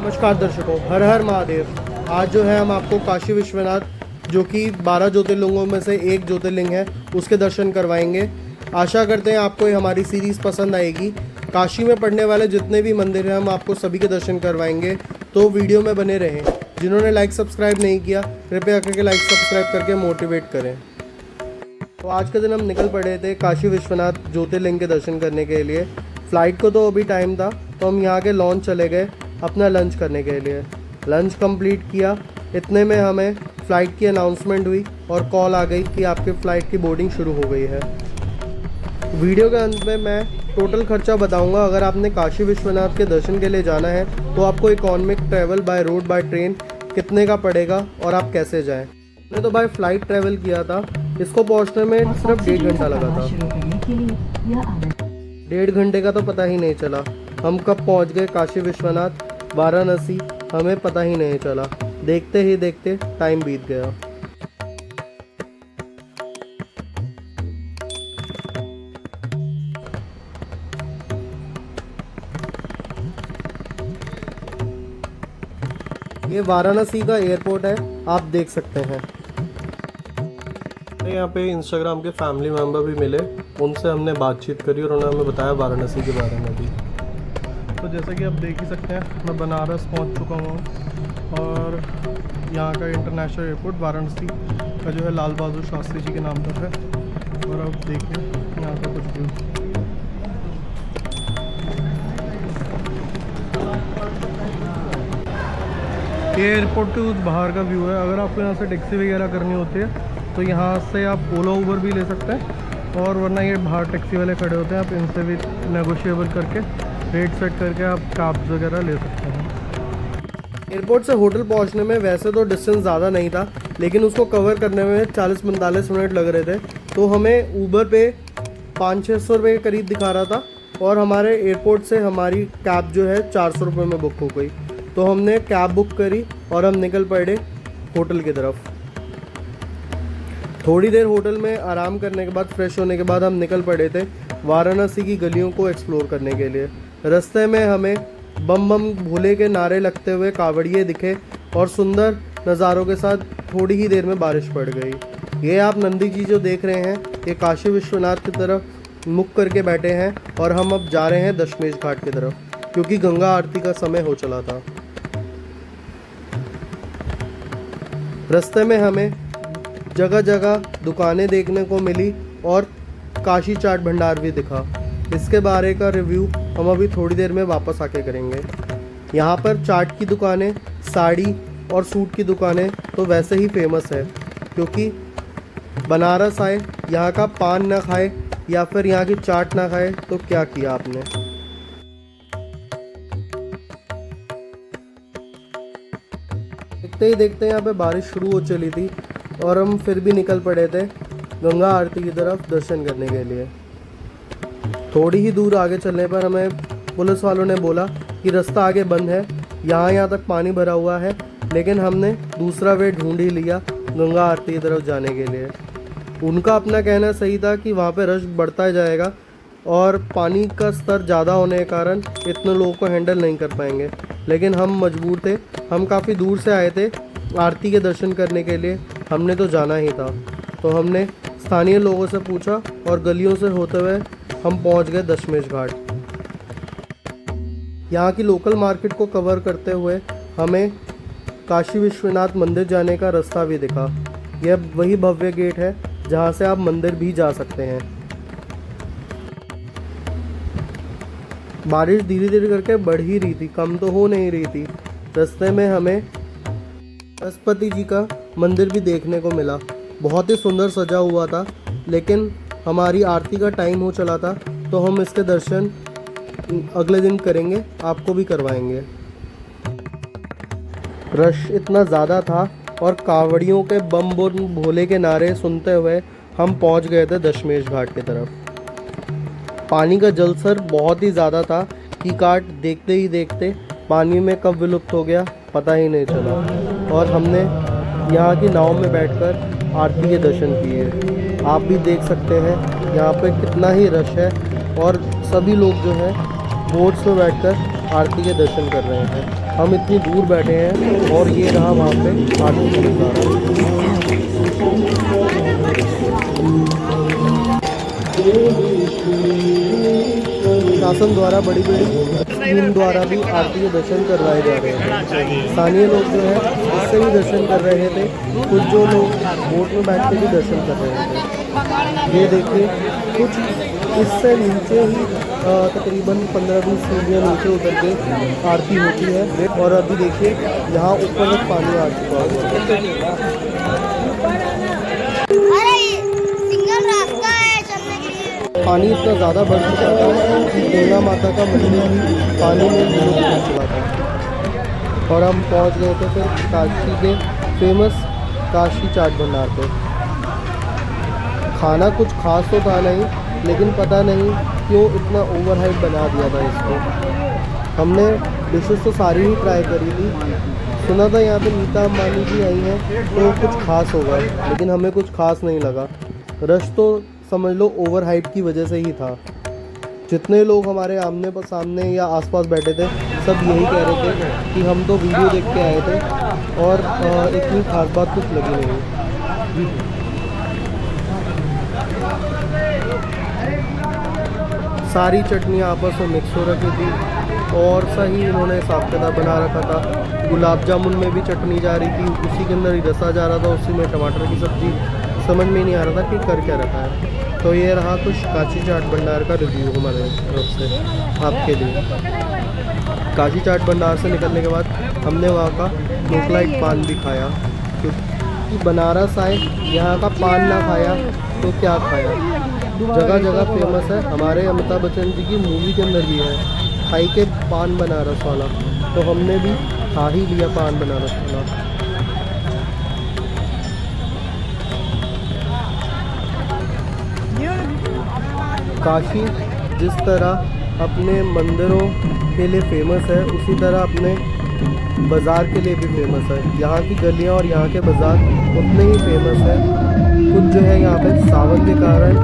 नमस्कार दर्शकों, हर हर महादेव। आज जो है हम आपको काशी विश्वनाथ, जो कि 12 ज्योतिर्लिंगों में से एक ज्योतिर्लिंग है, उसके दर्शन करवाएंगे। आशा करते हैं आपको ये हमारी सीरीज़ पसंद आएगी। काशी में पड़ने वाले जितने भी मंदिर हैं हम आपको सभी के दर्शन करवाएंगे, तो वीडियो में बने रहें। जिन्होंने लाइक सब्सक्राइब नहीं किया, कृपया करके लाइक सब्सक्राइब करके मोटिवेट करें। तो आज के दिन हम निकल पड़े थे काशी विश्वनाथ ज्योतिर्लिंग के दर्शन करने के लिए। फ़्लाइट को तो अभी टाइम था, तो हम यहाँ के लॉन्च चले गए अपना लंच करने के लिए। लंच कंप्लीट किया, इतने में हमें फ़्लाइट की अनाउंसमेंट हुई और कॉल आ गई कि आपकी फ़्लाइट की बोर्डिंग शुरू हो गई है। वीडियो के अंत में मैं टोटल खर्चा बताऊंगा। अगर आपने काशी विश्वनाथ के दर्शन के लिए जाना है तो आपको economic travel by road by train कितने का पड़ेगा और आप कैसे जाएं। मैंने तो बाय फ्लाइट ट्रैवल किया था, इसको पहुंचने में सिर्फ 1.5 घंटा लगा था। 1.5 घंटे का तो पता ही नहीं चला। हम कब पहुंच गए काशी विश्वनाथ वाराणसी हमें पता ही नहीं चला। देखते ही देखते टाइम बीत गया। ये वाराणसी का एयरपोर्ट है, आप देख सकते हैं। यहाँ पे इंस्टाग्राम के फैमिली मेम्बर भी मिले, उनसे हमने बातचीत करी और उन्होंने हमें बताया वाराणसी के बारे में भी। तो जैसा कि आप देख ही सकते हैं, मैं बनारस पहुंच चुका हूँ और यहाँ का इंटरनेशनल एयरपोर्ट वाराणसी का जो है लाल बहादुर शास्त्री जी के नाम पर है। और अब देखिए यहाँ का कुछ व्यू। ये एयरपोर्ट के उस बाहर का व्यू है। अगर आपको यहाँ से टैक्सी वगैरह करनी होती है तो यहाँ से आप ओला उबर भी ले सकते हैं, और वरना ये बाहर टैक्सी वाले खड़े होते हैं, आप इनसे भी नेगोशिएबल करके रेट सेट करके आप कैब्स वगैरह ले सकते हैं। एयरपोर्ट से होटल पहुँचने में वैसे तो डिस्टेंस ज़्यादा नहीं था, लेकिन उसको कवर करने में 40-45 मिनट लग रहे थे। तो हमें ऊबर पे 500-600 रुपये के करीब दिखा रहा था, और हमारे एयरपोर्ट से हमारी कैब जो है 400 रुपये में बुक हो गई। तो हमने कैब बुक करी और हम निकल पड़े होटल की तरफ। थोड़ी देर होटल में आराम करने के बाद, फ्रेश होने के बाद हम निकल पड़े थे वाराणसी की गलियों को एक्सप्लोर करने के लिए। रास्ते में हमें बम बम भोले के नारे लगते हुए कावड़िए दिखे, और सुंदर नज़ारों के साथ थोड़ी ही देर में बारिश पड़ गई। ये आप नंदी जी जो देख रहे हैं, ये काशी विश्वनाथ की तरफ मुख करके बैठे हैं, और हम अब जा रहे हैं दशमेश घाट की तरफ, क्योंकि गंगा आरती का समय हो चला था। रास्ते में हमें जगह जगह दुकानें देखने को मिली और काशी चाट भंडार भी दिखा। इसके बारे का रिव्यू हम अभी थोड़ी देर में वापस आके करेंगे। यहाँ पर चाट की दुकानें, साड़ी और सूट की दुकानें तो वैसे ही फेमस है, क्योंकि बनारस आए, यहाँ का पान ना खाए या फिर यहाँ की चाट ना खाए तो क्या किया आपने। देखते ही देखते यहाँ पे बारिश शुरू हो चली थी, और हम फिर भी निकल पड़े थे गंगा आरती की तरफ दर्शन करने के लिए। थोड़ी ही दूर आगे चलने पर हमें पुलिस वालों ने बोला कि रास्ता आगे बंद है, यहाँ तक पानी भरा हुआ है। लेकिन हमने दूसरा वे ढूंढ ही लिया गंगा आरती की तरफ जाने के लिए। उनका अपना कहना सही था कि वहाँ पे रश बढ़ता जाएगा और पानी का स्तर ज़्यादा होने के कारण इतने लोगों को हैंडल नहीं कर पाएंगे। लेकिन हम मजबूर थे, हम काफ़ी दूर से आए थे आरती के दर्शन करने के लिए, हमने तो जाना ही था। तो हमने स्थानीय लोगों से पूछा और गलियों से होते हुए हम पहुंच गए दशमेश घाट। यहाँ की लोकल मार्केट को कवर करते हुए हमें काशी विश्वनाथ मंदिर जाने का रास्ता भी दिखा। यह वही भव्य गेट है जहाँ से आप मंदिर भी जा सकते हैं। बारिश धीरे धीरे करके बढ़ ही रही थी, कम तो हो नहीं रही थी। रास्ते में हमें बृहस्पति जी का मंदिर भी देखने को मिला। बहुत ही सुंदर सजा हुआ था, लेकिन हमारी आरती का टाइम हो चला था, तो हम इसके दर्शन अगले दिन करेंगे, आपको भी करवाएंगे। रश इतना ज़्यादा था और कावड़ियों के बम बम भोले के नारे सुनते हुए हम पहुंच गए थे दशमेश घाट की तरफ। पानी का जलस्तर बहुत ही ज़्यादा था कि घाट देखते ही देखते पानी में कब विलुप्त हो गया पता ही नहीं चला, और हमने यहाँ की नाव में बैठकर आरती के दर्शन किए। आप भी देख सकते हैं यहाँ पे कितना ही रश है, और सभी लोग जो हैं बोट्स में बैठकर आरती के दर्शन कर रहे हैं। हम इतनी दूर बैठे हैं और ये रहा वहाँ पे आरती का नज़ारा। शासन द्वारा बड़ी टीम द्वारा भी आरती के दर्शन करवाए जा रहे हैं। स्थानीय लोग जो है इससे भी दर्शन कर रहे थे, कुछ जो लोग बोट में बैठ के भी दर्शन कर रहे थे। ये देखिए कुछ इससे नीचे ही तकरीबन 15-20 सीढ़ियाँ नीचे उतर के आरती होती है। और अभी देखिए यहाँ ऊपर तक पानी आ चुका है। पानी इतना ज़्यादा बढ़ चुका था कि गंगा माता का मंदिर भी पानी में डूब चुका था। और हम पहुंच गए थे फिर काशी के फेमस काशी चाट भंडार पे। खाना कुछ खास तो था नहीं, लेकिन पता नहीं क्यों इतना ओवर हाइप बना दिया था इसको। हमने डिशेस तो सारी ही ट्राई करी थी। सुना था यहाँ पे नीता अंबानी जी आई हैं तो कुछ खास होगा, लेकिन हमें कुछ खास नहीं लगा। रश तो समझ लो ओवर हाइप की वजह से ही था। जितने लोग हमारे आमने पर सामने या आसपास बैठे थे सब यही कह रहे थे कि हम तो वीडियो देख के आए थे और इतनी खास बात कुछ लगी नहीं। सारी चटनियाँ आपस में मिक्स हो रखी थी और सही इन्होंने हिसाब किताब बना रखा था। गुलाब जामुन में भी चटनी जा रही थी, उसी के अंदर ही रसा जा रहा था, उसी में टमाटर की सब्ज़ी। समझ में नहीं आ रहा था कि कर क्या रखा है। तो ये रहा कुछ काशी चाट भंडार का रिव्यू हमारे तरफ से आपके लिए। काशी चाट भंडार से निकलने के बाद हमने वहाँ का लोकलाइट पान भी खाया, क्योंकि बनारस आए यहाँ का पान ना खाया तो क्या खाया। जगह जगह फेमस है। हमारे अमिताभ बच्चन जी की मूवी के अंदर भी है खाई के पान बनारस वाला, तो हमने भी खा ही लिया पान बनारस वाला। काशी जिस तरह अपने मंदिरों के लिए फेमस है, उसी तरह अपने बाज़ार के लिए भी फेमस है। यहाँ की गलियाँ और यहाँ के बाज़ार उतने ही फेमस है। कुछ जो है यहाँ पे सावन के कारण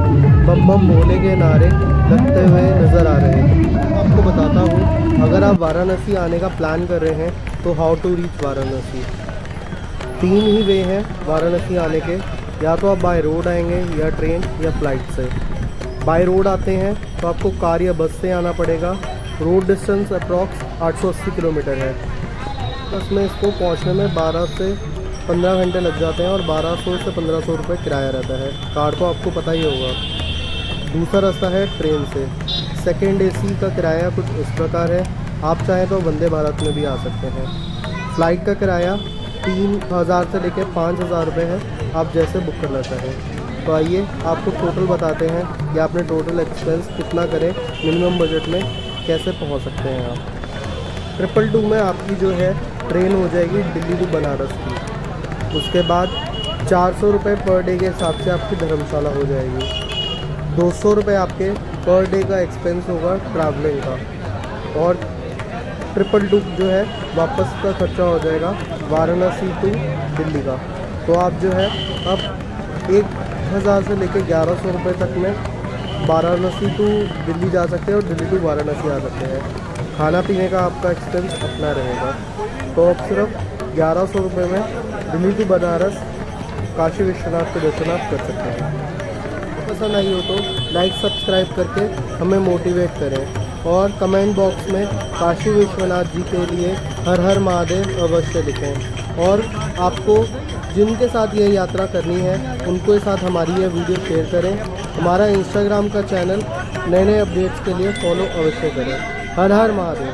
बम बम भोले के नारे लगते हुए नज़र आ रहे हैं। आपको बताता हूँ, अगर आप वाराणसी आने का प्लान कर रहे हैं तो हाउ टू रीच वाराणसी। 3 ही वे हैं वाराणसी आने के, या तो आप बाय रोड आएंगे या ट्रेन या फ्लाइट से। बाय रोड आते हैं तो आपको कार या बस से आना पड़ेगा। रोड डिस्टेंस अप्रॉक्स 880 किलोमीटर है। बस में इसको पहुंचने में 12 से 15 घंटे लग जाते हैं और 1200 से 1500 रुपये किराया रहता है। कार तो आपको पता ही होगा। दूसरा रास्ता है ट्रेन से। सेकेंड AC का किराया कुछ इस प्रकार है। आप चाहें तो वंदे भारत में भी आ सकते हैं। फ़्लाइट का किराया 3000 से लेकर 5000 रुपये है, आप जैसे बुक करना चाहें। तो आइए आपको टोटल बताते हैं कि आपने टोटल एक्सपेंस कितना करें, मिनिमम बजट में कैसे पहुंच सकते हैं आप। 222 में आपकी जो है ट्रेन हो जाएगी दिल्ली टू बनारस की। उसके बाद 400 रुपये पर डे के हिसाब से आपकी धर्मशाला हो जाएगी। 200 रुपये आपके पर डे का एक्सपेंस होगा ट्रैवलिंग का। और 222 जो है वापस का खर्चा हो जाएगा वाराणसी टू दिल्ली का। तो आप जो है अब 1000 से लेकर 1100 रुपये तक में वाराणसी टू दिल्ली जा सकते हैं और दिल्ली टू वाराणसी आ सकते हैं। खाना पीने का आपका एक्सपेंस अपना रहेगा। तो अब सिर्फ 1100 रुपये में दिल्ली टू बनारस काशी विश्वनाथ के दर्शन आप कर सकते हैं। पसंद आई हो तो लाइक सब्सक्राइब करके हमें मोटिवेट करें और कमेंट बॉक्स में काशी विश्वनाथ जी के लिए हर हर महादेव अवश्य लिखें। और आपको जिनके साथ ये यात्रा करनी है उनके साथ हमारी ये वीडियो शेयर करें। हमारा इंस्टाग्राम का चैनल नए नए अपडेट्स के लिए फॉलो अवश्य करें। हर हर महादेव।